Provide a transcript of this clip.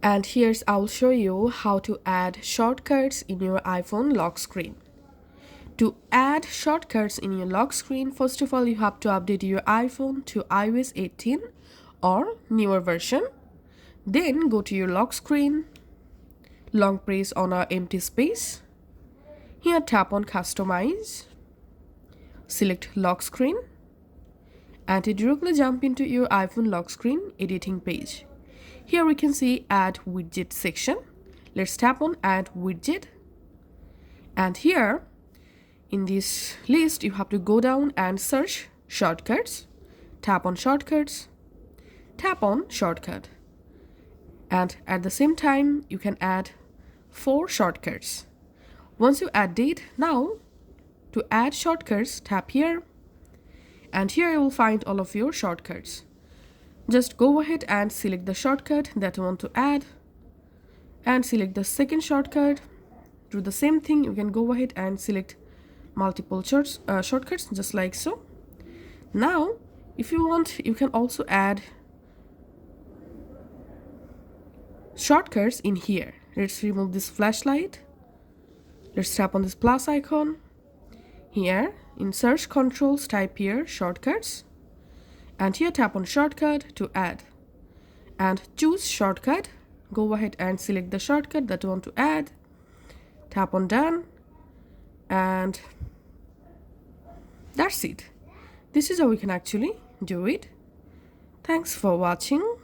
And here's I'll show you how to add shortcuts in your iPhone lock screen. To add shortcuts in your lock screen, first of all you have to update your iPhone to iOS 18 or newer version. Then go to your lock screen, long press on a empty space. Here tap on customize, select lock screen, and it directly jump into your iPhone lock screen editing page. Here we can see add widget section. Let's tap on add widget, and here in this list you have to go down and search shortcuts. Tap on shortcuts, tap on shortcut, and at the same time you can add 4 shortcuts. Once you add it, now to add shortcuts tap here, and here you will find all of your shortcuts. Just go ahead and select the shortcut that you want to add and select the second shortcut. Do the same thing, you can go ahead and select multiple shortcuts just like so. Now if you want, you can also add shortcuts in here. Let's remove this flashlight. Let's tap on this plus icon. Here in search controls type here shortcuts, and here tap on shortcut to add and choose shortcut. Go ahead and select the shortcut that you want to add, tap on done, and that's it. This is how we can actually do it. Thanks for watching.